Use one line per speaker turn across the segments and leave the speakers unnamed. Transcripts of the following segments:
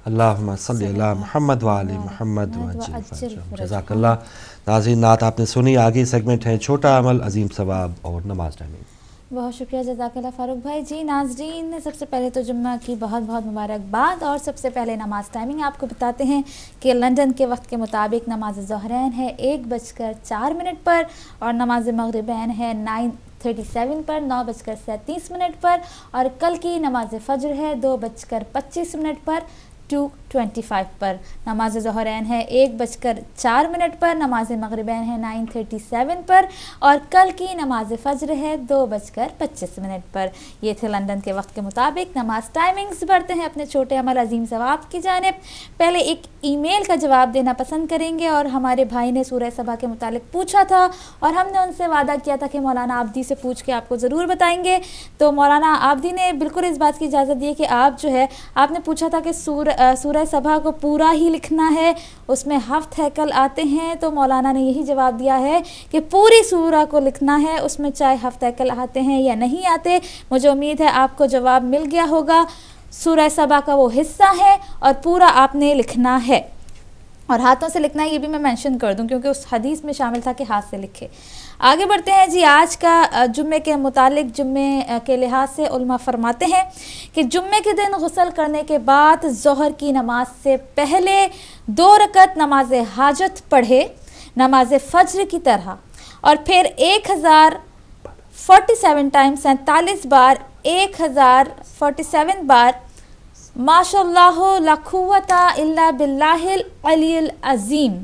اللہم صلی علی محمد وعلی محمد وعجل جزاک اللہ۔ ناظرین نعت آپ نے سنی، آگے سیگمنٹ ہے چھوٹا عمل عظیم ثواب اور نماز ٹائمنگ۔
بہت شکریہ جزاک اللہ فاروق بھائی جی۔ ناظرین سب سے پہلے تو جمعہ کی بہت بہت مبارکباد، اور سب سے پہلے نماز ٹائمنگ آپ کو بتاتے ہیں کہ لندن کے وقت کے مطابق نماز ظہرین ہے 1:04 پر، اور نماز مغربین ہے 9:37 پر 9:37 پر، اور کل کی نماز فجر ہے 2:25 پر 2:25 پر۔ نماز ظہرین ہے 1:04 پر، نماز مغربین ہے 9:37 پر، اور کل کی نماز فجر ہے 2:25 پر۔ یہ تھے لندن کے وقت کے مطابق نماز ٹائمنگز۔ بڑھتے ہیں اپنے چھوٹے عمل عظیم ثواب کی جانب۔ پہلے ایک ای میل کا جواب دینا پسند کریں گے، اور ہمارے بھائی نے سورہ سبا کے متعلق پوچھا تھا، اور ہم نے ان سے وعدہ کیا تھا کہ مولانا عابدی سے پوچھ کے آپ کو ضرور بتائیں گے۔ تو مولانا عابدی نے بالکل اس بات کی اجازت دی کہ آپ نے پوچھا تھا کہ سورہ سبا کو پورا ہی لکھنا ہے، اس میں 7 ہیکل آتے ہیں، تو مولانا نے یہی جواب دیا ہے کہ پوری سورہ کو لکھنا ہے، اس میں چاہے 7 ہیکل آتے ہیں یا نہیں آتے۔ مجھے امید ہے آپ کو جواب مل گیا ہوگا۔ سورہ سبا کا وہ حصہ ہے اور پورا آپ نے لکھنا ہے، اور ہاتھوں سے لکھنا ہے یہ بھی میں مینشن کر دوں کیونکہ اس حدیث میں شامل تھا کہ ہاتھ سے لکھے۔ آگے بڑھتے ہیں جی۔ آج کا جمعے کے متعلق جمعے کے لحاظ سے علماء فرماتے ہیں کہ جمعے کے دن غسل کرنے کے بعد ظہر کی نماز سے پہلے 2 رکعت نماز حاجت پڑھے نماز فجر کی طرح، اور پھر 1047 ٹائم 47 بار 1047 بار ماشاء اللہ لا قوت الا باللہ العلی العظیم،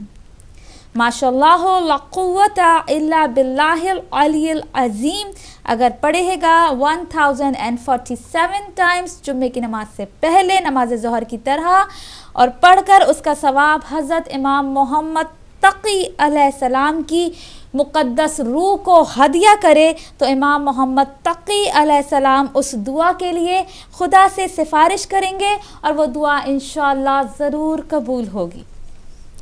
ماشاء اللہ لا قوت الا باللہ العلی العظیم اگر پڑھے گا 1047 ٹائمز جمعے کی نماز سے پہلے نماز ظہر کی طرح، اور پڑھ کر اس کا ثواب حضرت امام محمد تقی علیہ السلام کی مقدس روح کو ہدیہ کرے، تو امام محمد تقی علیہ السلام اس دعا کے لیے خدا سے سفارش کریں گے، اور وہ دعا انشاءاللہ ضرور قبول ہوگی۔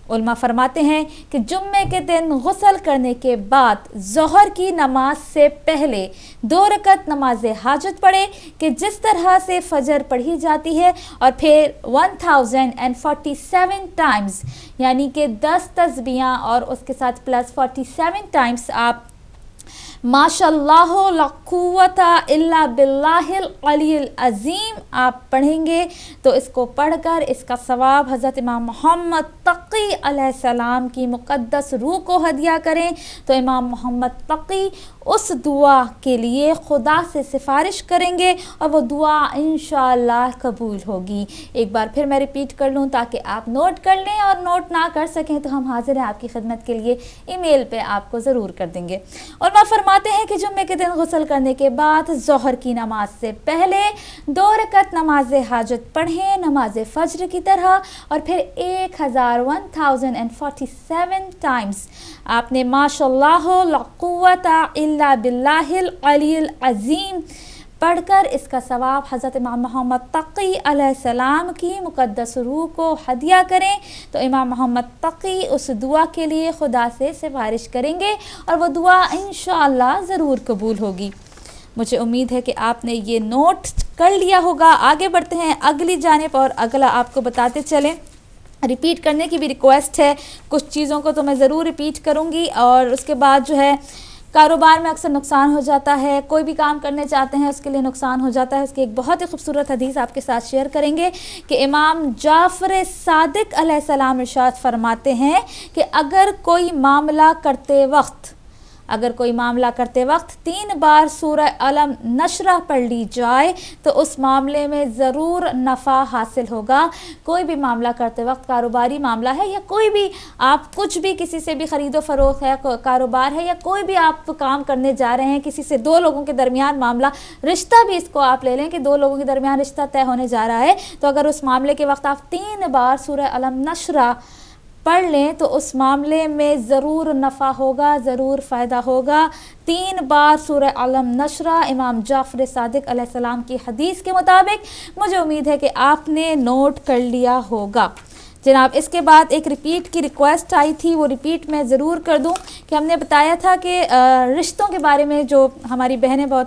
علماء فرماتے ہیں کہ جمعے کے دن غسل کرنے کے بعد ظہر کی نماز سے پہلے 2 رکعت نماز حاجت پڑھے کہ جس طرح سے فجر پڑھی جاتی ہے، اور پھر 1047 ٹائمز یعنی کہ 10 تسبیحاں اور اس کے ساتھ پلس 47 ٹائمز آپ ماشاء اللہ لا قوت الا باللہ العلی العظیم آپ پڑھیں گے، تو اس کو پڑھ کر اس کا ثواب حضرت امام محمد تقی علیہ السلام کی مقدس روح کو ہدیہ کریں، تو امام محمد تقی اس دعا کے لیے خدا سے سفارش کریں گے، اور وہ دعا انشاءاللہ قبول ہوگی۔ ایک بار پھر میں ریپیٹ کر لوں تاکہ آپ نوٹ کر لیں، اور نوٹ نہ کر سکیں تو ہم حاضر ہیں آپ کی خدمت کے لیے، ای میل پہ آپ کو ضرور کر دیں گے۔ علماء فرماتے ہیں کہ جمعے کے دن غسل کرنے کے بعد ظہر کی نماز سے پہلے 2 رکعت نماز حاجت پڑھیں نماز فجر کی طرح، اور پھر 1047 ٹائمز آپ نے ماشاء اللہ لا قوت الا باللہ العلی العظیم پڑھ کر اس کا ثواب حضرت امام محمد تقی علیہ السلام کی مقدس روح کو ہدیہ کریں، تو امام محمد تقی اس دعا کے لیے خدا سے سفارش کریں گے، اور وہ دعا انشاءاللہ ضرور قبول ہوگی۔ مجھے امید ہے کہ آپ نے یہ نوٹ کر لیا ہوگا۔ آگے بڑھتے ہیں اگلی جانب، اور اگلا آپ کو بتاتے چلیں۔ ریپیٹ کرنے کی بھی ریکویسٹ ہے، کچھ چیزوں کو تو میں ضرور ریپیٹ کروں گی، اور اس کے بعد جو ہے کاروبار میں اکثر نقصان ہو جاتا ہے، کوئی بھی کام کرنے چاہتے ہیں اس کے لیے نقصان ہو جاتا ہے۔ اس کی ایک بہت ہی خوبصورت حدیث آپ کے ساتھ شیئر کریں گے کہ امام جعفر صادق علیہ السلام ارشاد فرماتے ہیں کہ اگر کوئی معاملہ کرتے وقت 3 بار سورہ علم نشرہ پڑھ لی جائے تو اس معاملے میں ضرور نفع حاصل ہوگا۔ کوئی بھی معاملہ کرتے وقت، کاروباری معاملہ ہے یا کوئی بھی آپ کچھ بھی کسی سے بھی خرید و فروخت ہے، کاروبار ہے، یا کوئی بھی آپ کام کرنے جا رہے ہیں، کسی سے 2 لوگوں کے درمیان معاملہ، رشتہ بھی اس کو آپ لے لیں کہ 2 لوگوں کے درمیان رشتہ طے ہونے جا رہا ہے، تو اگر اس معاملے کے وقت آپ 3 بار سورہ علم نشرہ پڑھ لیں تو اس معاملے میں ضرور نفع ہوگا، ضرور فائدہ ہوگا۔ 3 بار سورہ علم نشرہ امام جعفر صادق علیہ السلام کی حدیث کے مطابق، مجھے امید ہے کہ آپ نے نوٹ کر لیا ہوگا۔ جناب اس کے بعد ایک ریپیٹ کی ریکویسٹ آئی تھی، وہ ریپیٹ میں ضرور کر دوں کہ ہم نے بتایا تھا کہ رشتوں کے بارے میں جو ہماری بہنیں بہت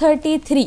33।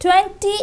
20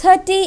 30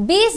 20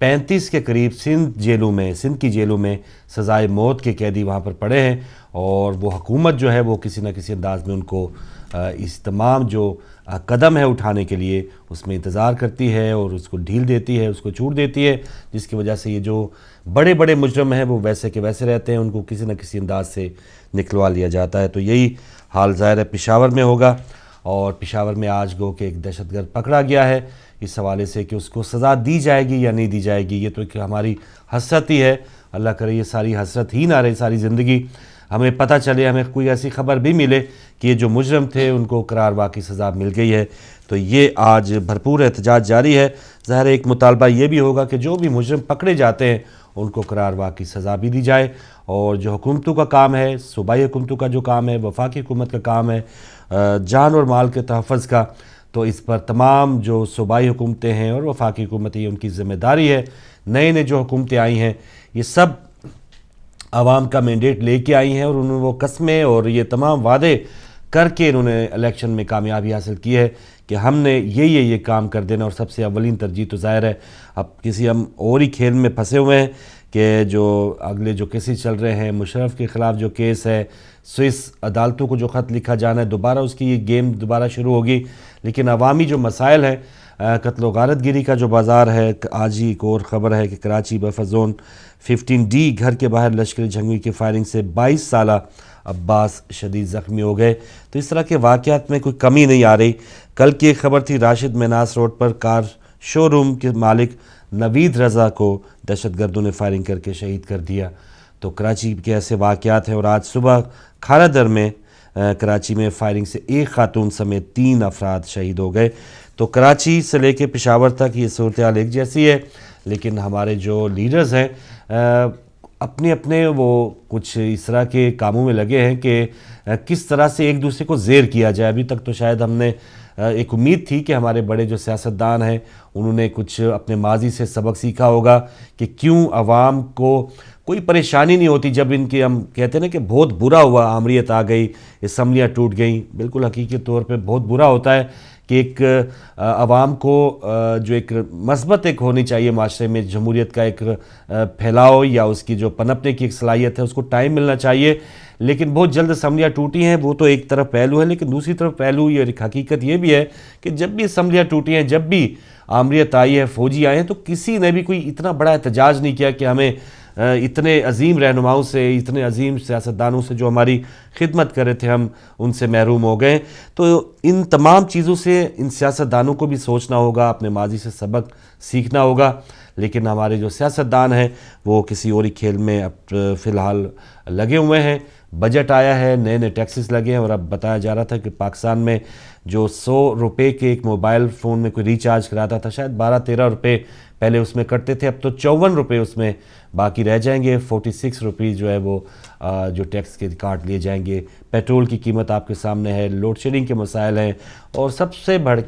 35 کے قریب سندھ کی جیلوں میں سزائے موت کے قیدی وہاں پر پڑے ہیں، اور وہ حکومت جو ہے وہ کسی نہ کسی انداز میں ان کو اس تمام جو قدم ہے اٹھانے کے لیے اس میں انتظار کرتی ہے اور اس کو ڈھیل دیتی ہے، اس کو چھوٹ دیتی ہے، جس کی وجہ سے یہ جو بڑے بڑے مجرم ہیں وہ ویسے کے ویسے رہتے ہیں، ان کو کسی نہ کسی انداز سے نکلوا لیا جاتا ہے۔ تو یہی حال ظاہر ہے پشاور میں ہوگا، اور پشاور میں آج گو کہ ایک دہشت گرد پکڑا گیا ہے اس حوالے سے کہ اس کو سزا دی جائے گی یا نہیں دی جائے گی۔ یہ تو ایک ہماری حسرت ہی ہے، اللہ کرے یہ ساری حسرت ہی نہ رہے ساری زندگی، ہمیں پتہ چلے، ہمیں کوئی ایسی خبر بھی ملے کہ یہ جو مجرم تھے ان کو قرار واقعی سزا مل گئی ہے۔ تو یہ آج بھرپور احتجاج جاری ہے۔ ظاہر ایک مطالبہ یہ بھی ہوگا کہ جو بھی مجرم پکڑے جاتے ہیں ان کو قرار واقعی سزا بھی دی جائے، اور جو حکومتوں کا کام ہے، صوبائی حکومتوں کا جو کام ہے، وفاقی حکومت کا کام ہے جان اور مال کے تحفظ کا، تو اس پر تمام جو صوبائی حکومتیں ہیں اور وفاقی حکومتیں ان کی ذمہ داری ہے۔ نئے جو حکومتیں آئی ہیں یہ سب عوام کا مینڈیٹ لے کے آئی ہیں، اور انہوں نے وہ قسمیں اور یہ تمام وعدے کر کے انہوں نے الیکشن میں کامیابی حاصل کی ہے کہ ہم نے یہ کام کر دینا، اور سب سے اولین ترجیح تو ظاہر ہے اب کسی ہم اور ہی کھیل میں پھنسے ہوئے ہیں کہ جو اگلے جو کیسز چل رہے ہیں، مشرف کے خلاف جو کیس ہے، سوئس عدالتوں کو جو خط لکھا جانا ہے، دوبارہ اس کی یہ گیم دوبارہ شروع ہوگی، لیکن عوامی جو مسائل ہیں، قتل و غارت گیری کا جو بازار ہے، آج ہی ایک اور خبر ہے کہ کراچی بفر زون 15D گھر کے باہر لشکری جھنگوی کی فائرنگ سے 22 سالہ عباس شدید زخمی ہو گئے۔ تو اس طرح کے واقعات میں کوئی کمی نہیں آ رہی۔ کل کی ایک خبر تھی راشد میناس روڈ پر کار شو روم کے مالک نوید رضا کو دہشت گردوں نے فائرنگ کر کے شہید کر دیا۔ تو کراچی کے ایسے واقعات ہیں، اور آج صبح کھارا در میں کراچی میں فائرنگ سے ایک خاتون سمیت 3 افراد شہید ہو گئے۔ تو کراچی سے لے کے پشاور تک یہ صورتحال ایک جیسی ہے، لیکن ہمارے جو لیڈرز ہیں اپنے وہ کچھ اس طرح کے کاموں میں لگے ہیں کہ کس طرح سے ایک دوسرے کو زیر کیا جائے۔ ابھی تک تو شاید ہم نے ایک امید تھی کہ ہمارے بڑے جو سیاستدان ہیں انہوں نے کچھ اپنے ماضی سے سبق سیکھا ہوگا کہ کیوں عوام کو کوئی پریشانی نہیں ہوتی جب ان کے، ہم کہتے ہیں نا کہ بہت برا ہوا، آمریت آ گئی، اسمبلیاں ٹوٹ گئیں، بالکل حقیقی طور پہ بہت برا ہوتا ہے کہ ایک عوام کو جو ایک مثبت ایک ہونی چاہیے معاشرے میں، جمہوریت کا ایک پھیلاؤ یا اس کی جو پنپنے کی ایک صلاحیت ہے، اس کو ٹائم ملنا چاہیے، لیکن بہت جلد اسمبلیاں ٹوٹی ہیں، وہ تو ایک طرف پہلو ہے، لیکن دوسری طرف پہلو یہ ایک حقیقت یہ بھی ہے کہ جب بھی اسمبلیاں ٹوٹی ہیں، جب بھی آمریت آئی ہے، فوجی آئے ہیں، تو کسی نے بھی کوئی اتنا بڑا احتجاج نہیں کیا کہ ہمیں اتنے عظیم رہنماؤں سے، اتنے عظیم سیاستدانوں سے جو ہماری خدمت کر رہے تھے، ہم ان سے محروم ہو گئے۔ تو ان تمام چیزوں سے ان سیاستدانوں کو بھی سوچنا ہوگا، اپنے ماضی سے سبق سیکھنا ہوگا، لیکن ہمارے جو سیاستدان ہیں وہ کسی اور ہی کھیل میں اب فی الحال لگے ہوئے ہیں۔ بجٹ آیا ہے، نئے ٹیکسز لگے ہیں، اور اب بتایا جا رہا تھا کہ پاکستان میں جو 100 روپے کے ایک موبائل فون میں کوئی ریچارج کراتا تھا، شاید 12-13 روپے پہلے اس میں کٹتے تھے، اب تو 54 روپے اس میں باقی رہ جائیں گے، 46 روپیز جو ہے وہ جو ٹیکس کے کاٹ لیے جائیں گے۔ پیٹرول کی قیمت آپ کے سامنے ہے، لوڈ شیڈنگ کے مسائل ہیں، اور سب سے بڑھ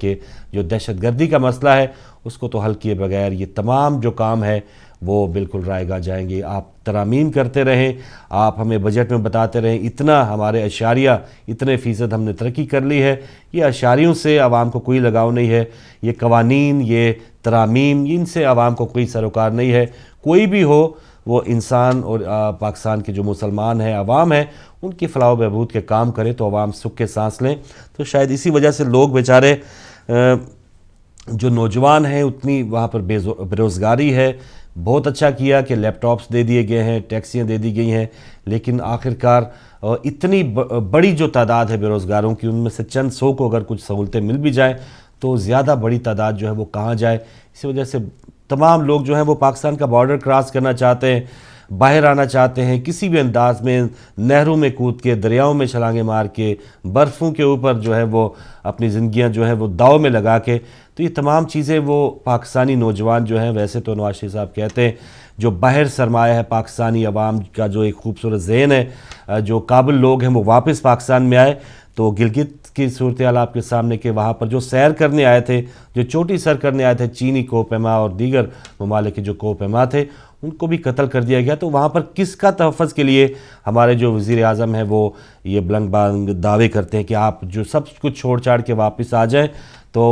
کے جو دہشت گردی کا مسئلہ ہے اس کو تو حل کیے بغیر یہ تمام جو کام ہے وہ بالکل رائے گا جائیں گے۔ آپ ترامیم کرتے رہیں، آپ ہمیں بجٹ میں بتاتے رہیں اتنا ہمارے اشاریہ اتنے فیصد ہم نے ترقی کر لی ہے، یہ اشاریوں سے عوام کو کوئی لگاؤ نہیں ہے، یہ قوانین، یہ ترامیم، ان سے عوام کو کوئی سروکار نہیں ہے۔ کوئی بھی ہو وہ انسان، اور پاکستان کے جو مسلمان ہیں، عوام ہیں، ان کی فلاح و بہبود کے کام کرے تو عوام سکھ کے سانس لیں۔ تو شاید اسی وجہ سے لوگ بیچارے جو نوجوان ہیں اتنی وہاں پر بےروزگاری ہے۔ بہت اچھا کیا کہ لیپ ٹاپس دے دیے گئے ہیں، ٹیکسیاں دے دی گئی ہیں، لیکن آخرکار اتنی بڑی جو تعداد ہے بے روزگاروں کی، ان میں سے چند 100 کو اگر کچھ سہولتیں مل بھی جائیں تو زیادہ بڑی تعداد جو ہے وہ کہاں جائے۔ اسی وجہ سے تمام لوگ جو ہیں وہ پاکستان کا بارڈر کراس کرنا چاہتے ہیں، باہر آنا چاہتے ہیں، کسی بھی انداز میں نہروں میں کود کے، دریاؤں میں چھلانگیں مار کے، برفوں کے اوپر جو ہے وہ اپنی زندگیاں جو ہے وہ داؤ میں لگا کے، تو یہ تمام چیزیں وہ پاکستانی نوجوان جو ہیں، ویسے تو نواز شریف صاحب کہتے ہیں جو باہر سرمایہ ہے پاکستانی عوام کا، جو ایک خوبصورت ذہن ہے، جو قابل لوگ ہیں وہ واپس پاکستان میں آئے۔ تو گلگت کی صورتحال آپ کے سامنے کہ وہاں پر جو سیر کرنے آئے تھے، جو چوٹی سر کرنے آئے تھے، چینی کوپیما اور دیگر ممالک کے جو کوپیما تھے، ان کو بھی قتل کر دیا گیا۔ تو وہاں پر کس کا تحفظ کے لیے ہمارے جو وزیر اعظم ہیں وہ یہ بلند بانگ دعوے کرتے ہیں کہ آپ جو سب کچھ چھوڑ چھاڑ کے واپس آ جائیں، تو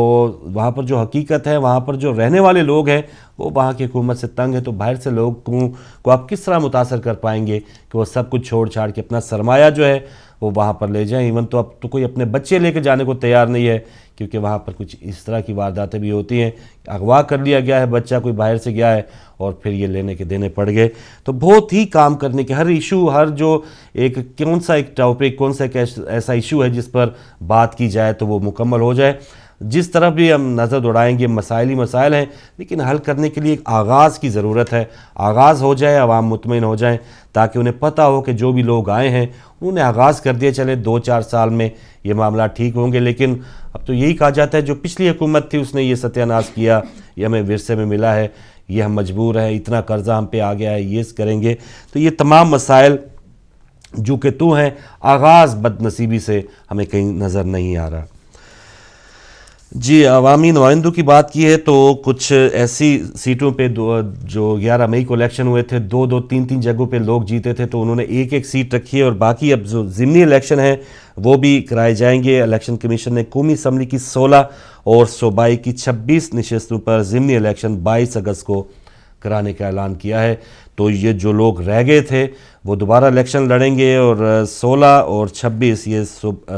وہاں پر جو حقیقت ہے، وہاں پر جو رہنے والے لوگ ہیں وہ وہاں کی حکومت سے تنگ ہے، تو باہر سے لوگوں کو آپ کس طرح متاثر کر پائیں گے کہ وہ سب کچھ چھوڑ چھاڑ کے اپنا سرمایہ جو ہے وہ وہاں پر لے جائیں. ایون تو اب تو کوئی اپنے بچے لے کے جانے کو تیار نہیں ہے، کیونکہ وہاں پر کچھ اس طرح کی وارداتیں بھی ہوتی ہیں. اغوا کر لیا گیا ہے بچہ، کوئی باہر سے گیا ہے اور پھر یہ لینے کے دینے پڑ گئے. تو بہت ہی کام کرنے کے ہر ایشو، ہر جو کون سا ایک ٹاپک، کون سا ایک ایسا ایشو ہے جس پر بات کی جائے تو وہ مکمل ہو جائے. جس طرف بھی ہم نظر دوڑائیں گے مسائل ہی مسائل ہیں، لیکن حل کرنے کے لیے ایک آغاز کی ضرورت ہے. آغاز ہو جائے، عوام مطمئن ہو جائیں، تاکہ انہیں پتہ ہو کہ جو بھی لوگ آئے ہیں انہوں نے آغاز کر دیا، چلے 2-4 سال میں یہ معاملات ٹھیک ہوں گے. لیکن اب تو یہی کہا جاتا ہے جو پچھلی حکومت تھی اس نے یہ ستیہ ناش کیا، یہ ہمیں ورثے میں ملا ہے، یہ ہم مجبور ہیں، اتنا قرضہ ہم پہ آ گیا ہے، یہ کریں گے. تو یہ تمام مسائل جو کہ تو ہیں، آغاز بد نصیبی سے ہمیں کہیں نظر نہیں آ رہا. جی، عوامی نمائندوں کی بات کی ہے تو کچھ ایسی سیٹوں پہ جو 11 مئی کو الیکشن ہوئے تھے، 2-3 جگہوں پہ لوگ جیتے تھے، تو انہوں نے ایک سیٹ رکھی ہے، اور باقی اب جو ضمنی الیکشن ہیں وہ بھی کرائے جائیں گے. الیکشن کمیشن نے قومی اسمبلی کی 16 اور صوبائی کی 26 نشستوں پر ضمنی الیکشن 22 اگست کو کرانے کا اعلان کیا ہے. تو یہ جو لوگ رہ گئے تھے وہ دوبارہ الیکشن لڑیں گے، اور 16 اور 26 یہ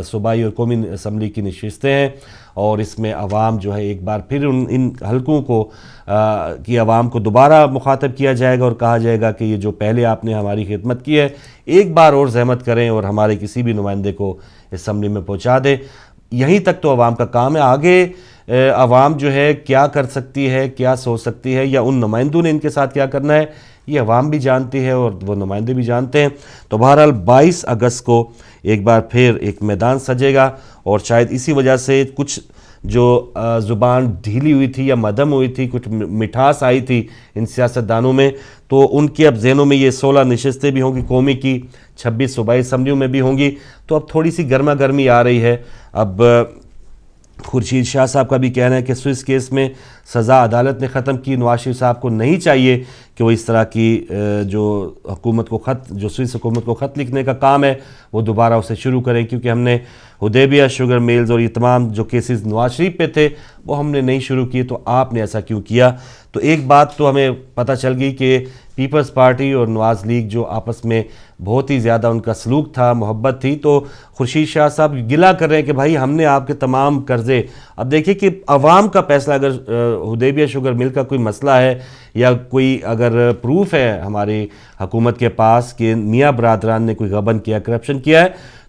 صوبائی اور قومی اسمبلی کی نشستیں ہیں. اور اس میں عوام جو ہے ایک بار پھر ان حلقوں کو کی عوام کو دوبارہ مخاطب کیا جائے گا اور کہا جائے گا کہ یہ جو پہلے آپ نے ہماری خدمت کی ہے، ایک بار اور زحمت کریں اور ہمارے کسی بھی نمائندے کو اسمبلی میں پہنچا دیں. یہیں تک تو عوام کا کام ہے. آگے عوام جو ہے کیا کر سکتی ہے، کیا سوچ سکتی ہے، یا ان نمائندوں نے ان کے ساتھ کیا کرنا ہے، یہ عوام بھی جانتی ہے اور وہ نمائندے بھی جانتے ہیں. تو بہرحال 22 اگست کو ایک بار پھر ایک میدان سجے گا، اور شاید اسی وجہ سے کچھ جو زبان ڈھیلی ہوئی تھی یا مدھم ہوئی تھی، کچھ مٹھاس آئی تھی ان سیاستدانوں میں، تو ان کے اب ذہنوں میں یہ 16 نشستیں بھی ہوں گی قومی کی، 26 صوبائی اسمبلیوں میں بھی ہوں گی. تو اب تھوڑی سی گرما گرمی آ رہی ہے. اب خورشید شاہ صاحب کا بھی کہنا ہے کہ سوئس کیس میں سزا عدالت نے ختم کی. نواز شریف صاحب کو نہیں چاہیے کہ وہ اس طرح کی جو حکومت کو جو سوئس حکومت کو خط لکھنے کا کام ہے وہ دوبارہ اسے شروع کریں، کیونکہ ہم نے حدیبیہ، شوگر میلز اور یہ تمام جو کیسز نواز شریف پہ تھے وہ ہم نے نہیں شروع کیے، تو آپ نے ایسا کیوں کیا. تو ایک بات تو ہمیں پتہ چل گئی کہ پیپلز پارٹی اور نواز لیگ جو آپس میں بہت ہی زیادہ ان کا سلوک تھا، محبت تھی. تو خورشید شاہ صاحب گلہ کر رہے ہیں کہ بھائی ہم نے آپ کے تمام قرضے، اب دیکھیں کہ عوام کا فیصلہ، اگر حدیبیہ شوگر مل کا کوئی مسئلہ ہے یا کوئی اگر پروف ہے ہماری حکومت کے پاس کہ میاں برادران نے کوئی غبن کیا، کرپشن کیا ہے،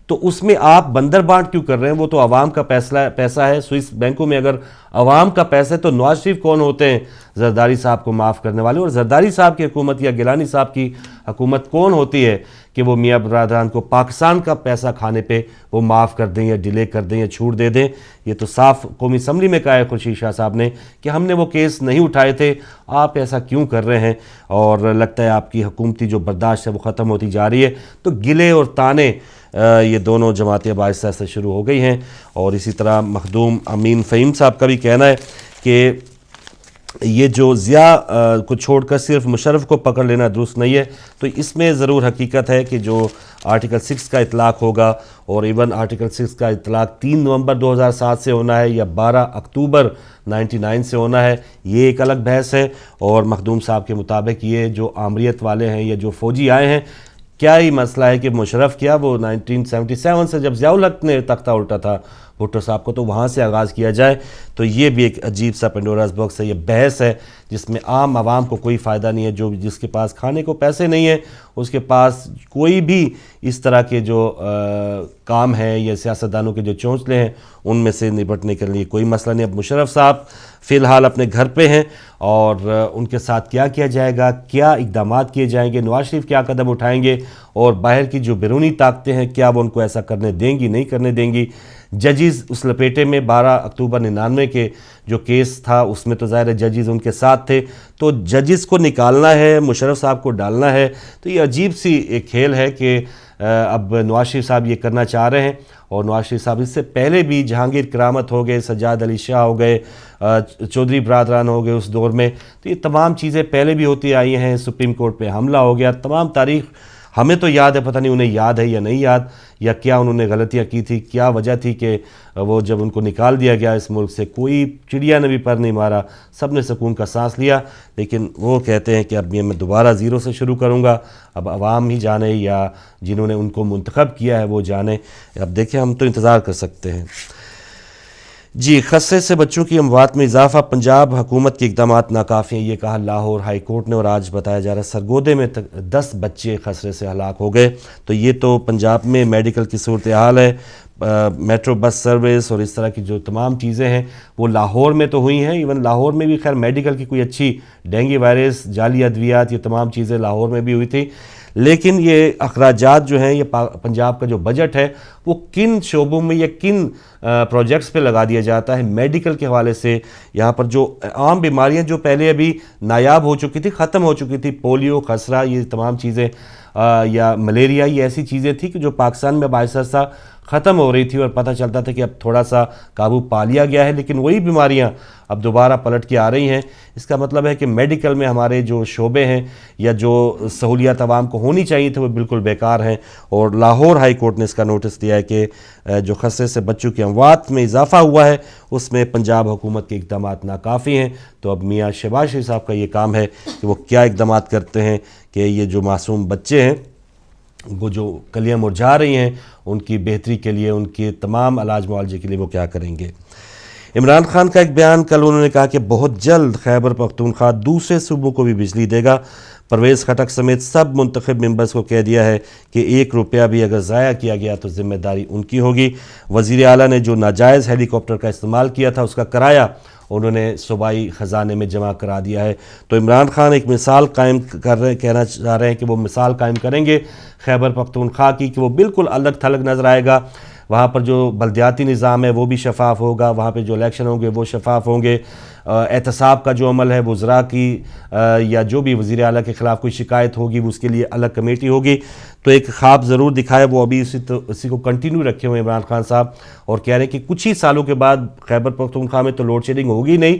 تو اس میں آپ بندر بانٹ کیوں کر رہے ہیں؟ وہ تو عوام کا پیسہ ہے. سوئس بینکوں میں اگر عوام کا پیسہ ہے تو نواز شریف کون ہوتے ہیں زرداری صاحب کو معاف کرنے والے؟ اور زرداری صاحب کی حکومت یا گیلانی صاحب کی حکومت کون ہوتی ہے کہ وہ میاں برادران کو پاکستان کا پیسہ کھانے پہ وہ معاف کر دیں یا ڈیلے کر دیں یا چھوٹ دے دیں؟ یہ تو صاف قومی اسمبلی میں کہا ہے خورشید شاہ صاحب نے کہ ہم نے وہ کیس نہیں اٹھائے تھے، آپ ایسا کیوں کر رہے ہیں؟ اور لگتا ہے آپ کی حکومتی جو برداشت ہے وہ ختم ہوتی جا رہی ہے. تو گلے اور تانے یہ دونوں جماعتیں اب آہستہ آہستہ شروع ہو گئی ہیں. اور اسی طرح مخدوم امین فہیم صاحب کا بھی کہنا ہے کہ یہ جو ضیاء کو چھوڑ کر صرف مشرف کو پکڑ لینا درست نہیں ہے. تو اس میں ضرور حقیقت ہے کہ جو آرٹیکل 6 کا اطلاق ہوگا، اور ایون آرٹیکل 6 کا اطلاق 3 نومبر 2007 سے ہونا ہے یا 12 اکتوبر 99 سے ہونا ہے، یہ ایک الگ بحث ہے. اور مخدوم صاحب کے مطابق یہ جو آمریت والے ہیں یا جو فوجی آئے ہیں، کیا ہی مسئلہ ہے کہ مشرف کیا وہ 1977 سے جب ضیاء الحق نے تختہ الٹا تھا بھٹو صاحب کو، تو وہاں سے آغاز کیا جائے. تو یہ بھی ایک عجیب سا پینڈوراز باکس ہے، یہ بحث ہے جس میں عام عوام کو کوئی فائدہ نہیں ہے. جس کے پاس کھانے کو پیسے نہیں ہیں، اس کے پاس کوئی بھی اس طرح کے جو کام ہیں یا سیاستدانوں کے جو چونچلے ہیں ان میں سے نپٹنے کے لیے کوئی مسئلہ نہیں. اب مشرف صاحب فی الحال اپنے گھر پہ ہیں، اور ان کے ساتھ کیا کیا جائے گا، کیا اقدامات کیے جائیں گے، نواز شریف کیا قدم اٹھائیں گے، اور باہر کی جو بیرونی طاقتیں ہیں کیا وہ ان کو ایسا کرنے دیں گی، نہیں کرنے دیں گی. ججز اس لپیٹے میں 12 اکتوبر 99 کے جو کیس تھا اس میں تو ظاہر ہے ججز ان کے ساتھ تھے، تو ججز کو نکالنا ہے، مشرف صاحب کو ڈالنا ہے. تو یہ عجیب سی ایک کھیل ہے کہ اب نواز شریف صاحب یہ کرنا چاہ رہے ہیں. اور نواز شریف صاحب اس سے پہلے بھی جہانگیر کرامت ہو گئے، سجاد علی شاہ ہو گئے، چودھری برادران ہو گئے اس دور میں، تو یہ تمام چیزیں پہلے بھی ہوتی آئی ہیں. سپریم کورٹ پہ حملہ ہو گیا، تمام تاریخ ہمیں تو یاد ہے، پتہ نہیں انہیں یاد ہے یا نہیں یاد، یا کیا انہوں نے غلطیاں کی تھی، کیا وجہ تھی کہ وہ جب ان کو نکال دیا گیا اس ملک سے کوئی چڑیا نے بھی پر نہیں مارا، سب نے سکون کا سانس لیا. لیکن وہ کہتے ہیں کہ اب یہ میں دوبارہ زیرو سے شروع کروں گا. اب عوام ہی جانے یا جنہوں نے ان کو منتخب کیا ہے وہ جانے. اب دیکھیں ہم تو انتظار کر سکتے ہیں. جی، خسرے سے بچوں کی اموات میں اضافہ، پنجاب حکومت کے اقدامات ناکافی ہیں، یہ کہا لاہور ہائی کورٹ نے. اور آج بتایا جا رہا ہے سرگودے میں 10 بچے خسرے سے ہلاک ہو گئے. تو یہ تو پنجاب میں میڈیکل کی صورتحال ہے. میٹرو بس سروس اور اس طرح کی جو تمام چیزیں ہیں وہ لاہور میں تو ہوئی ہیں. ایون لاہور میں بھی خیر میڈیکل کی کوئی اچھی، ڈینگی وائرس، جعلی ادویات، یہ تمام چیزیں لاہور میں بھی ہوئی تھی. لیکن یہ اخراجات جو ہیں، یہ پنجاب کا جو بجٹ ہے وہ کن شعبوں میں یا کن پروجیکٹس پہ لگا دیا جاتا ہے میڈیکل کے حوالے سے. یہاں پر جو عام بیماریاں جو پہلے ابھی نایاب ہو چکی تھی، ختم ہو چکی تھی، پولیو، خسرہ، یہ تمام چیزیں، یا ملیریا، یہ ایسی چیزیں تھیں کہ جو پاکستان میں باعث سا ختم ہو رہی تھی اور پتہ چلتا تھا کہ اب تھوڑا سا قابو پا لیا گیا ہے. لیکن وہی بیماریاں اب دوبارہ پلٹ کے آ رہی ہیں. اس کا مطلب ہے کہ میڈیکل میں ہمارے جو شعبے ہیں یا جو سہولیات عوام کو ہونی چاہیے تھے وہ بالکل بیکار ہیں. اور لاہور ہائی کورٹ نے اس کا نوٹس دیا ہے کہ جو خسرے سے بچوں کی اموات میں اضافہ ہوا ہے اس میں پنجاب حکومت کے اقدامات ناکافی ہیں. تو اب میاں شہباز شریف صاحب کا یہ کام ہے کہ وہ کیا اقدامات کرتے ہیں کہ یہ جو معصوم بچے ہیں وہ جو کلیاں مرجھا رہی ہیں ان کی بہتری کے لیے، ان کے تمام علاج معالجے کے لیے وہ کیا کریں گے. عمران خان کا ایک بیان، کل انہوں نے کہا کہ بہت جلد خیبر پختونخوا دوسرے صوبوں کو بھی بجلی دے گا. پرویز خٹک سمیت سب منتخب ممبرز کو کہہ دیا ہے کہ 1 روپیہ بھی اگر ضائع کیا گیا تو ذمہ داری ان کی ہوگی. وزیر اعلیٰ نے جو ناجائز ہیلی کاپٹر کا استعمال کیا تھا اس کا کرایہ انہوں نے صوبائی خزانے میں جمع کرا دیا ہے. تو عمران خان ایک مثال قائم کہنا چاہ رہے ہیں کہ وہ مثال قائم کریں گے خیبر پختونخوا کی کہ وہ بالکل الگ تھلگ نظر آئے گا. وہاں پر جو بلدیاتی نظام ہے وہ بھی شفاف ہوگا، وہاں پہ جو الیکشن ہوں گے وہ شفاف ہوں گے. احتساب کا جو عمل ہے وزراء کی یا جو بھی وزیر اعلیٰ کے خلاف کوئی شکایت ہوگی اس کے لیے الگ کمیٹی ہوگی. تو ایک خواب ضرور دکھائے، وہ ابھی اسی کو کنٹینیو رکھے ہوئے عمران خان صاحب، اور کہہ رہے ہیں کہ کچھ ہی سالوں کے بعد خیبر پختونخوا میں تو لوڈ شیڈنگ ہوگی نہیں،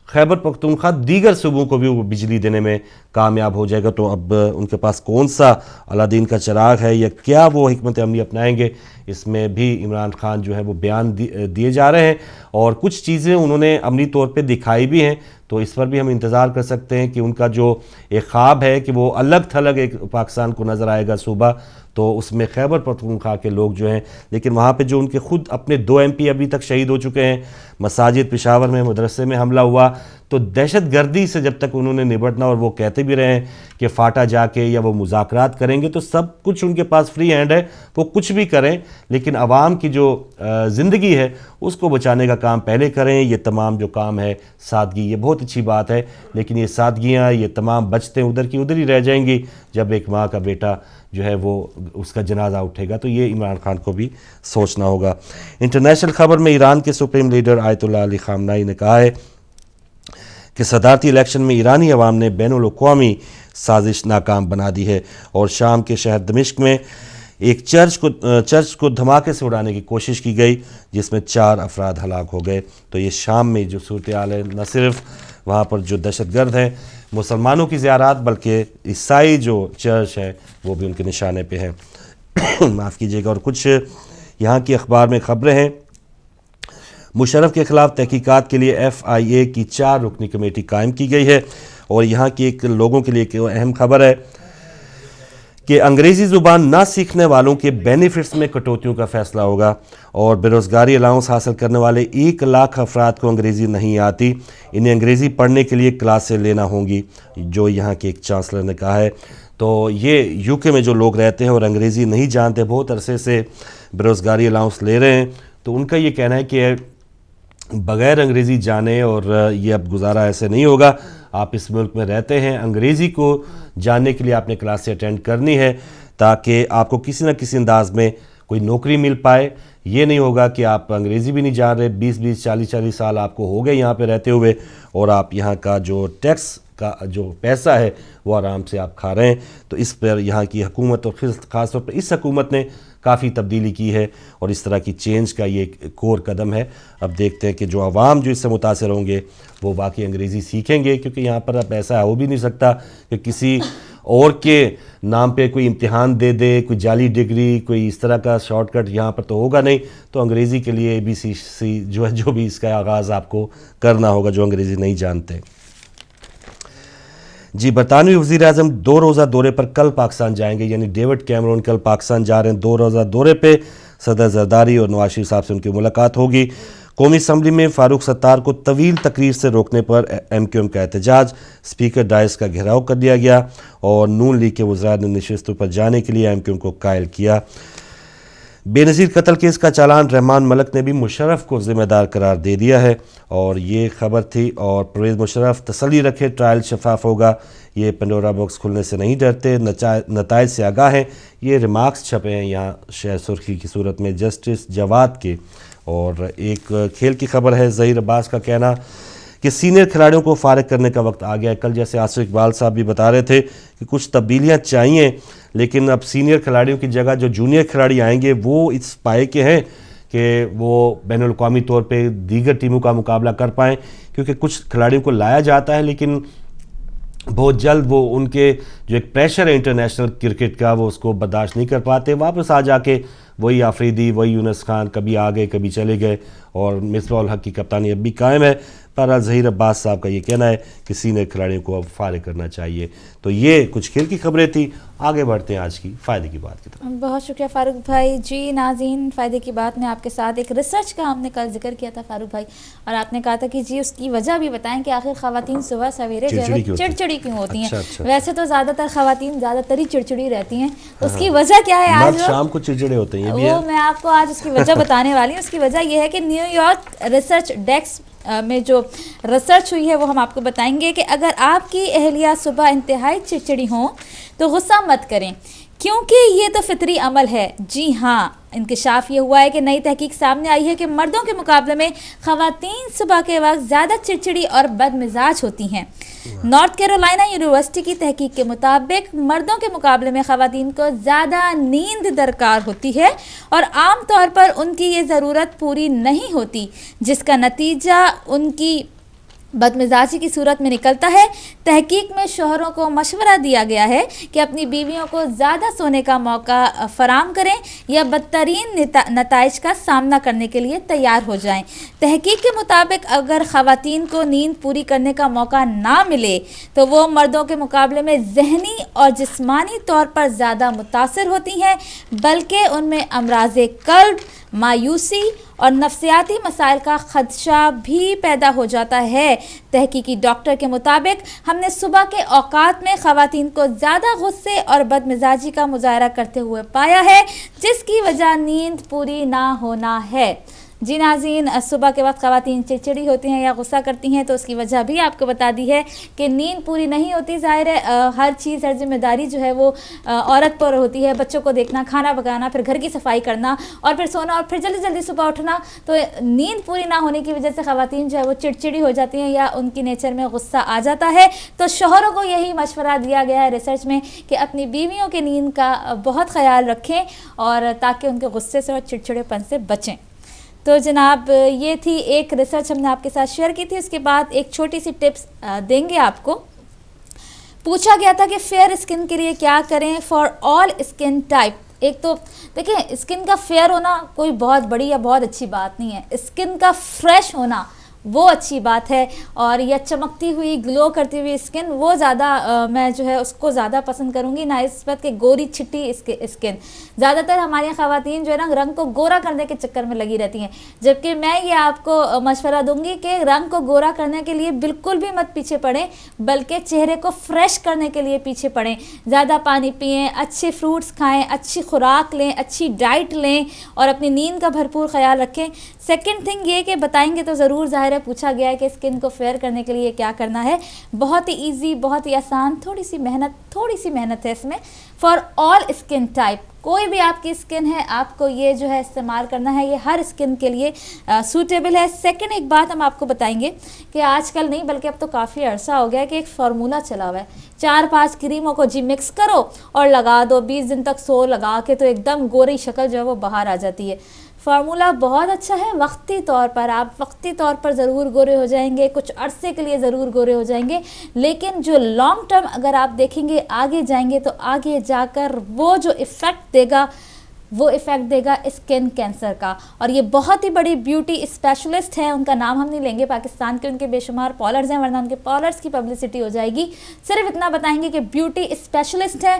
خیبر پختونخوا دیگر صوبوں کو بھی وہ بجلی دینے میں کامیاب ہو جائے گا. تو اب ان کے پاس کون سا الادین کا چراغ ہے یا کیا وہ حکمت عملی اپنائیں گے، اس میں بھی عمران خان جو ہے وہ بیان دیے جا رہے ہیں. اور کچھ چیزیں انہوں نے عملی طور پہ دکھائی بھی ہیں. تو اس پر بھی ہم انتظار کر سکتے ہیں کہ ان کا جو ایک خواب ہے کہ وہ الگ تھلگ ایک پاکستان کو نظر آئے گا صوبہ، تو اس میں خیبر پختونخوا کے لوگ جو ہیں، لیکن وہاں پہ جو ان کے خود اپنے 2 MP ابھی تک شہید ہو چکے ہیں. مساجد پشاور میں مدرسے میں حملہ ہوا، تو دہشت گردی سے جب تک انہوں نے نبٹنا، اور وہ کہتے بھی رہے ہیں کہ فاٹا جا کے یا وہ مذاکرات کریں گے، تو سب کچھ ان کے پاس فری ہینڈ ہے، وہ کچھ بھی کریں، لیکن عوام کی جو زندگی ہے اس کو بچانے کا کام پہلے کریں. یہ تمام جو کام ہے سادگی، یہ بہت اچھی بات ہے، لیکن یہ سادگیاں، یہ تمام بچتیں ادھر کی ادھر ہی رہ جائیں گی جب ایک ماں کا بیٹا جو ہے وہ اس کا جنازہ اٹھے گا. تو یہ عمران خان کو بھی سوچنا ہوگا. انٹرنیشنل خبر میں ایران کے سپریم لیڈر آیت اللہ علی خامنائی نے کہا ہے کہ صدارتی الیکشن میں ایرانی عوام نے بین الاقوامی سازش ناکام بنا دی ہے. اور شام کے شہر دمشق میں ایک چرچ کو دھماکے سے اڑانے کی کوشش کی گئی جس میں 4 افراد ہلاک ہو گئے. تو یہ شام میں جو صورتحال ہے، نہ صرف وہاں پر جو دہشت گرد ہیں مسلمانوں کی زیارات، بلکہ عیسائی جو چرچ ہے وہ بھی ان کے نشانے پہ ہیں. معاف کیجیے گا. اور کچھ یہاں کی اخبار میں خبریں ہیں. مشرف کے خلاف تحقیقات کے لیے FIA کی 4 رکنی کمیٹی قائم کی گئی ہے. اور یہاں کی ایک لوگوں کے لیے ایک اہم خبر ہے کہ انگریزی زبان نہ سیکھنے والوں کے بینیفٹس میں کٹوتیوں کا فیصلہ ہوگا. اور بے روزگاری الاؤنس حاصل کرنے والے 1 لاکھ افراد کو انگریزی نہیں آتی، انہیں انگریزی پڑھنے کے لیے کلاسیں لینا ہوں گی، جو یہاں کے ایک چانسلر نے کہا ہے. تو یہ UK میں جو لوگ رہتے ہیں اور انگریزی نہیں جانتے، بہت عرصے سے بے روزگاری الاؤنس لے رہے ہیں، تو ان کا یہ کہنا ہے کہ بغیر انگریزی جانے اور یہ اب گزارا ایسے نہیں ہوگا. آپ اس ملک میں رہتے ہیں، انگریزی کو جاننے کے لیے آپ نے کلاسیں اٹینڈ کرنی ہے تاکہ آپ کو کسی نہ کسی انداز میں کوئی نوکری مل پائے. یہ نہیں ہوگا کہ آپ انگریزی بھی نہیں جان رہے، 20 40 سال آپ کو ہو گئے یہاں پہ رہتے ہوئے، اور آپ یہاں کا جو ٹیکس کا جو پیسہ ہے وہ آرام سے آپ کھا رہے ہیں. تو اس پر یہاں کی حکومت اور خاص طور پر اس حکومت نے کافی تبدیلی کی ہے، اور اس طرح کی چینج کا یہ ایک کور قدم ہے. اب دیکھتے ہیں کہ جو عوام جو اس سے متاثر ہوں گے وہ واقعی انگریزی سیکھیں گے، کیونکہ یہاں پر اب ایسا ہو بھی نہیں سکتا کہ کسی اور کے نام پہ کوئی امتحان دے دے, کوئی جعلی ڈگری, کوئی اس طرح کا شارٹ کٹ یہاں پر تو ہوگا نہیں. تو انگریزی کے لیے ABCC جو بھی اس کا آغاز آپ کو کرنا ہوگا جو انگریزی نہیں جانتے. جی, برطانوی وزیر اعظم 2 روزہ دورے پر کل پاکستان جائیں گے, یعنی ڈیوڈ کیمرون کل پاکستان جا رہے ہیں 2 روزہ دورے پہ. صدر زرداری اور نواز شریف صاحب سے ان کی ملاقات ہوگی. قومی اسمبلی میں فاروق ستار کو طویل تقریر سے روکنے پر MQM کا احتجاج, اسپیکر ڈائس کا گھیراؤ کر لیا گیا اور نون لیگ کے وزراء نے نشستوں پر جانے کے لیے MQM کو قائل کیا. بے نظیر قتل کیس کا چالان رحمان ملک نے بھی مشرف کو ذمہ دار قرار دے دیا ہے, اور یہ خبر تھی. اور پرویز مشرف تسلی رکھے, ٹرائل شفاف ہوگا, یہ پنڈورا باکس کھلنے سے نہیں ڈرتے, نتائج سے آگاہ ہیں. یہ ریمارکس چھپے ہیں یہاں شہر سرخی کی صورت میں جسٹس جواد کے. اور ایک کھیل کی خبر ہے, ظہیر عباس کا کہنا کہ سینئر کھلاڑیوں کو فارغ کرنے کا وقت آ گیا ہے. کل جیسے آصف اقبال صاحب بھی بتا رہے تھے کہ کچھ تبدیلیاں چاہیے, لیکن اب سینئر کھلاڑیوں کی جگہ جو جونیئر کھلاڑی آئیں گے وہ اس پائے کے ہیں کہ وہ بین الاقوامی طور پہ دیگر ٹیموں کا مقابلہ کر پائیں, کیونکہ کچھ کھلاڑیوں کو لایا جاتا ہے لیکن بہت جلد وہ ان کے جو ایک پریشر ہے انٹرنیشنل کرکٹ کا وہ اس کو برداشت نہیں کر پاتے, واپس آ جا کے وہی آفریدی, وہی یونس خان, کبھی آ گئے کبھی چلے گئے, اور مصباح الحق کی کپتانی اب بھی قائم ہے. پر ظہیر عباس صاحب کا یہ کہنا ہے کہ سینئر کھلاڑیوں کو اب فارغ کرنا چاہیے. تو یہ کچھ کھیل کی خبریں تھیں. آگے بڑھتے ہیں آج کی فائدے کی بات کی طرف.
بہت شکریہ فاروق بھائی. جی ناظرین, فائدے کی بات میں آپ کے ساتھ ایک ریسرچ کا ہم نے کل ذکر کیا تھا فاروق بھائی, اور آپ نے کہا تھا کہ جی اس کی وجہ بھی بتائیں کہ آخر خواتین صبح سویرے جو ہے وہ چڑچڑی کیوں ہوتی ہیں. ویسے تو زیادہ تر خواتین زیادہ تر ہی چڑچڑی رہتی ہیں, اس کی وجہ کیا ہے آج
شام کو چڑچڑے ہوتے ہیں,
وہ میں آپ کو آج اس کی وجہ بتانے والی ہوں. اس کی وجہ یہ ہے کہ نیو یارک ریسرچ ڈیسک میں جو ریسرچ ہوئی ہے وہ ہم آپ کو بتائیں گے کہ اگر آپ کی اہلیہ صبح انتہائی چڑچڑی ہوں تو غصہ مت کریں, کیونکہ یہ تو فطری عمل ہے. جی ہاں, انکشاف یہ ہوا ہے کہ نئی تحقیق سامنے آئی ہے کہ مردوں کے مقابلے میں خواتین صبح کے وقت زیادہ چڑچڑی اور بد مزاج ہوتی ہیں. نارتھ کیرولائنا یونیورسٹی کی تحقیق کے مطابق مردوں کے مقابلے میں خواتین کو زیادہ نیند درکار ہوتی ہے اور عام طور پر ان کی یہ ضرورت پوری نہیں ہوتی, جس کا نتیجہ ان کی بد مزاجی کی صورت میں نکلتا ہے. تحقیق میں شوہروں کو مشورہ دیا گیا ہے کہ اپنی بیویوں کو زیادہ سونے کا موقع فراہم کریں یا بدترین نتائج کا سامنا کرنے کے لیے تیار ہو جائیں. تحقیق کے مطابق اگر خواتین کو نیند پوری کرنے کا موقع نہ ملے تو وہ مردوں کے مقابلے میں ذہنی اور جسمانی طور پر زیادہ متاثر ہوتی ہیں, بلکہ ان میں امراض قلب, مایوسی اور نفسیاتی مسائل کا خدشہ بھی پیدا ہو جاتا ہے. تحقیقی ڈاکٹر کے مطابق ہم نے صبح کے اوقات میں خواتین کو زیادہ غصے اور بد مزاجی کا مظاہرہ کرتے ہوئے پایا ہے, جس کی وجہ نیند پوری نہ ہونا ہے. جی ناظرین, صبح کے وقت خواتین چڑچڑی ہوتی ہیں یا غصہ کرتی ہیں تو اس کی وجہ بھی آپ کو بتا دی ہے کہ نیند پوری نہیں ہوتی. ظاہر ہے ہر چیز, ہر ذمہ داری جو ہے وہ عورت پر ہوتی ہے, بچوں کو دیکھنا, کھانا پکانا, پھر گھر کی صفائی کرنا اور پھر سونا اور پھر جلدی جلدی صبح اٹھنا. تو نیند پوری نہ ہونے کی وجہ سے خواتین جو ہے وہ چڑچڑی ہو جاتی ہیں یا ان کی نیچر میں غصہ آ جاتا ہے. تو شوہروں کو یہی مشورہ دیا گیا ہے ریسرچ میں کہ اپنی بیویوں کے نیند کا بہت خیال رکھیں اور تاکہ ان کے غصے سے اور چڑچڑے پن سے بچیں. تو جناب یہ تھی ایک ریسرچ ہم نے آپ کے ساتھ شیئر کی تھی. اس کے بعد ایک چھوٹی سی ٹپس دیں گے آپ کو. پوچھا گیا تھا کہ فیئر اسکن کے لیے کیا کریں فار آل اسکن ٹائپ. ایک تو دیکھیں, اسکن کا فیئر ہونا کوئی بہت بڑی یا بہت اچھی بات نہیں ہے, اسکن کا فریش ہونا وہ اچھی بات ہے, اور یہ چمکتی ہوئی گلو کرتی ہوئی اسکن وہ زیادہ میں جو ہے اس کو زیادہ پسند کروں گی, نہ اس بات کہ گوری چھٹی اسکن. زیادہ تر ہماری خواتین جو ہے نا رنگ کو گورا کرنے کے چکر میں لگی رہتی ہیں, جبکہ میں یہ آپ کو مشورہ دوں گی کہ رنگ کو گورا کرنے کے لیے بالکل بھی مت پیچھے پڑیں, بلکہ چہرے کو فریش کرنے کے لیے پیچھے پڑیں. زیادہ پانی پئیں, اچھے فروٹس کھائیں, اچھی خوراک لیں, اچھی ڈائٹ لیں اور اپنی نیند کا بھرپور خیال رکھیں. سیکنڈ تھنگ یہ کہ بتائیں گے تو ضرور, ظاہر ہے پوچھا گیا ہے کہ اسکن کو فیئر کرنے کے لیے کیا کرنا ہے. بہت ہی ایزی, بہت ہی آسان, تھوڑی سی محنت ہے اس میں. فار آل اسکن ٹائپ, کوئی بھی آپ کی اسکن ہے آپ کو یہ جو ہے استعمال کرنا ہے, یہ ہر اسکن کے لیے سوٹیبل ہے. سیکنڈ ایک بات ہم آپ کو بتائیں گے کہ آج کل نہیں بلکہ اب تو کافی عرصہ ہو گیا ہے کہ ایک فارمولہ چلا ہوا ہے, 4-5 کریموں کو جی مکس کرو اور لگا دو, 20 دن تک سو لگا کے تو ایک دم گوری شکل جو ہے وہ باہر آ جاتی ہے. فارمولا بہت اچھا ہے وقتی طور پر، آپ وقتی طور پر ضرور گورے ہو جائیں گے، کچھ عرصے کے لیے ضرور گورے ہو جائیں گے، لیکن جو لانگ ٹرم اگر آپ دیکھیں گے آگے جائیں گے تو آگے جا کر وہ جو ایفیکٹ دے گا وہ ایفیکٹ دے گا اسکن کینسر کا. اور یہ بہت ہی بڑی بیوٹی اسپیشلسٹ ہیں، ان کا نام ہم نہیں لیں گے پاکستان کے، ان کے بے شمار پارلرز ہیں ورنہ ان کے پارلرز کی پبلسٹی ہو جائے گی. صرف اتنا بتائیں گے کہ بیوٹی اسپیشلسٹ ہیں،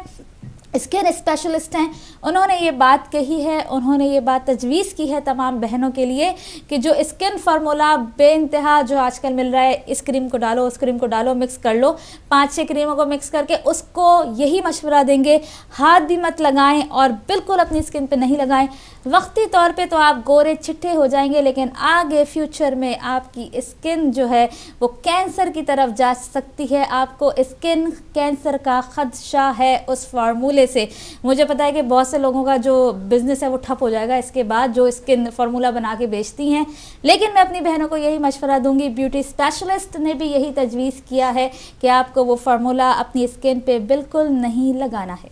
اسکن اسپیشلسٹ ہیں. انہوں نے یہ بات کہی ہے، انہوں نے یہ بات تجویز کی ہے تمام بہنوں کے لیے کہ جو اسکن فارمولا بے انتہا جو آج کل مل رہا ہے، اس کریم کو ڈالو اس کریم کو ڈالو، مکس کر لو، 5-6 کریموں کو مکس کر کے اس کو یہی مشورہ دیں گے ہاتھ بھی مت لگائیں اور بالکل اپنی اسکن پہ نہیں لگائیں. وقتی طور پہ تو آپ گورے چٹھے ہو جائیں گے، لیکن آگے فیوچر میں آپ کی اسکن جو ہے وہ کینسر کی طرف جا سکتی ہے. آپ کو اسکن کینسر کا خدشہ ہے اس فارمولے سے. مجھے پتا ہے کہ بہت سے لوگوں کا جو بزنس ہے وہ ٹھپ ہو جائے گا اس کے بعد، جو اسکن فارمولا بنا کے بیچتی ہیں، لیکن میں اپنی بہنوں کو یہی مشورہ دوں گی، بیوٹی اسپیشلسٹ نے بھی یہی تجویز کیا ہے کہ آپ کو وہ فارمولا اپنی اسکن پہ بالکل نہیں لگانا ہے.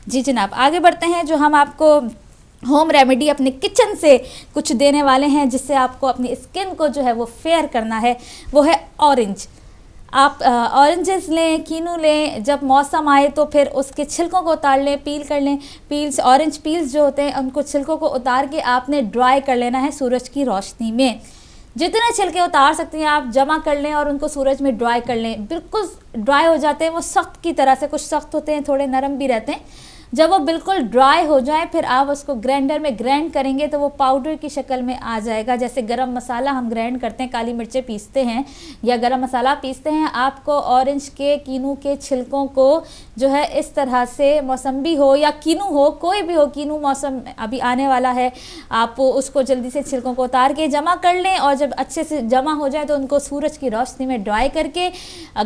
جی جناب، آگے بڑھتے ہیں. جو ہم آپ کو ہوم ریمیڈی اپنے کچن سے کچھ دینے والے ہیں جس سے آپ کو اپنی اسکن کو جو ہے وہ فیئر کرنا ہے، وہ ہے اورنج. آپ اورنجز لیں، کینو لیں، جب موسم آئے تو پھر اس کے چھلکوں کو اتار لیں، پیل کر لیں. پیلز، اورنج پیلز جو ہوتے ہیں ان کو چھلکوں کو اتار کے آپ نے ڈرائی کر لینا ہے سورج کی روشنی میں. جتنے چھلکے اتار سکتے ہیں آپ جمع کر لیں اور ان کو سورج میں ڈرائی کر لیں. بالکل ڈرائی ہو جاتے ہیں وہ سخت کی طرح سے، کچھ سخت ہوتے ہیں تھوڑے نرم بھی رہتے ہیں. جب وہ بالکل ڈرائی ہو جائیں پھر آپ اس کو گرینڈر میں گرینڈ کریں گے تو وہ پاؤڈر کی شکل میں آ جائے گا. جیسے گرم مسالہ ہم گرینڈ کرتے ہیں، کالی مرچیں پیستے ہیں یا گرم مسالہ پیستے ہیں، آپ کو اورنج کے، کینو کے چھلکوں کو جو ہے اس طرح سے، موسمبی ہو یا کینو ہو، کوئی بھی ہو، کینو موسم ابھی آنے والا ہے، آپ اس کو جلدی سے چھلکوں کو اتار کے جمع کر لیں اور جب اچھے سے جمع ہو جائے تو ان کو سورج کی روشنی میں ڈرائی کر کے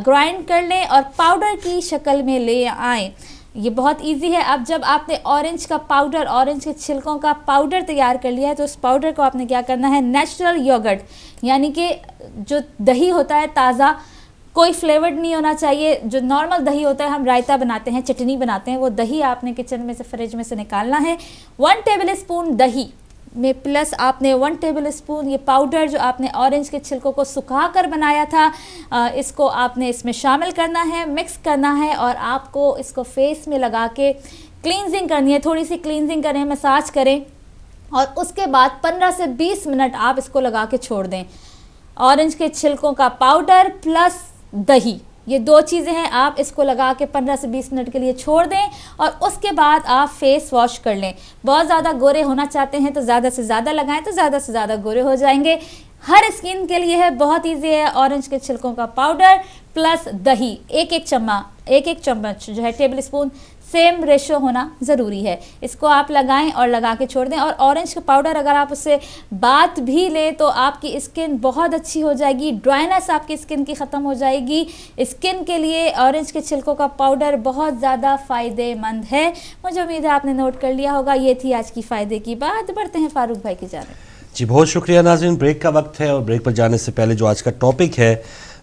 گرائنڈ کر لیں اور پاؤڈر کی شکل میں لے آئیں. یہ بہت ایزی ہے. اب جب آپ نے اورنج کا پاؤڈر، اورنج کے چھلکوں کا پاؤڈر تیار کر لیا ہے تو اس پاؤڈر کو آپ نے کیا کرنا ہے، نیچرل یوگرٹ یعنی کہ جو دہی ہوتا ہے تازہ، کوئی فلیورڈ نہیں ہونا چاہیے. جو نارمل دہی ہوتا ہے، ہم رائتا بناتے ہیں، چٹنی بناتے ہیں، وہ دہی آپ نے کچن میں سے، فریج میں سے نکالنا ہے. 1 ٹیبل اسپون دہی میں پلس آپ نے 1 ٹیبل اسپون یہ پاؤڈر جو آپ نے اورنج کے چھلکوں کو سکھا کر بنایا تھا، اس کو آپ نے اس میں شامل کرنا ہے، مکس کرنا ہے اور آپ کو اس کو فیس میں لگا کے کلینزنگ کرنی ہے. تھوڑی سی کلینزنگ کریں، مساج کریں اور اس کے بعد 15 سے 20 منٹ آپ اس کو لگا کے چھوڑ دیں. اورنج کے چھلکوں کا پاؤڈر پلس دہی، یہ 2 چیزیں ہیں، آپ اس کو لگا کے 15 سے 20 منٹ کے لیے چھوڑ دیں اور اس کے بعد آپ فیس واش کر لیں. بہت زیادہ گورے ہونا چاہتے ہیں تو زیادہ سے زیادہ لگائیں تو زیادہ سے زیادہ گورے ہو جائیں گے. ہر اسکن کے لیے ہے، بہت ایزی ہے. اورنج کے چھلکوں کا پاؤڈر پلس دہی، ایک ایک چمچ جو ہے ٹیبل اسپون، سیم ریشو ہونا ضروری ہے. اس کو آپ لگائیں اور لگا کے چھوڑ دیں. اور اورنج کا پاؤڈر اگر آپ اس سے بات بھی لیں تو آپ کی اسکن بہت اچھی ہو جائے گی، ڈرائنس آپ کی اسکن کی ختم ہو جائے گی. اسکن کے لیے اورنج کے چھلکوں کا پاؤڈر بہت زیادہ فائدے مند ہے. مجھے امید ہے آپ نے نوٹ کر لیا ہوگا. یہ تھی آج کی فائدے کی بات. بڑھتے ہیں فاروق بھائی کی جانب.
جی بہت شکریہ ناظرین. بریک کا وقت ہے اور بریک پر جانے سے پہلے جو آج کا ٹاپک ہے،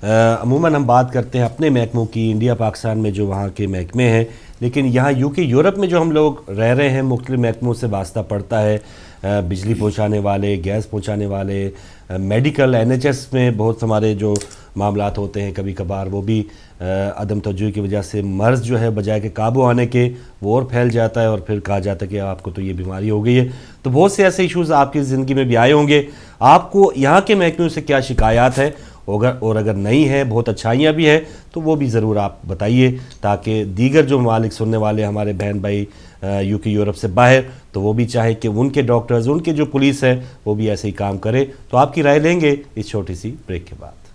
عموماً ہم بات کرتے ہیں اپنے محکموں کی، انڈیا پاکستان میں جو وہاں کے محکمے ہیں، لیکن یہاں UK یورپ میں جو ہم لوگ رہ رہے ہیں مختلف محکموں سے واسطہ پڑتا ہے. بجلی پہنچانے والے، گیس پہنچانے والے، میڈیکل، NHS میں بہت ہمارے جو معاملات ہوتے ہیں کبھی کبھار وہ بھی عدم توجہی کی وجہ سے مرض جو ہے بجائے کہ قابو آنے کے وہ اور پھیل جاتا ہے اور پھر کہا جاتا ہے کہ آپ کو تو یہ بیماری ہو گئی ہے. تو بہت سے ایسے ایشوز آپ کی زندگی میں بھی آئے ہوں گے. آپ کو یہاں کے محکموں سے کیا شکایات ہے اور اگر نہیں ہے، بہت اچھائیاں بھی ہیں تو وہ بھی ضرور آپ بتائیے تاکہ دیگر جو ممالک سننے والے ہمارے بہن بھائی UK یورپ سے باہر تو وہ بھی چاہیں کہ ان کے ڈاکٹرز، ان کے جو پولیس ہے وہ بھی ایسے ہی کام کرے. تو آپ کی رائے لیں گے اس چھوٹی سی بریک کے بعد.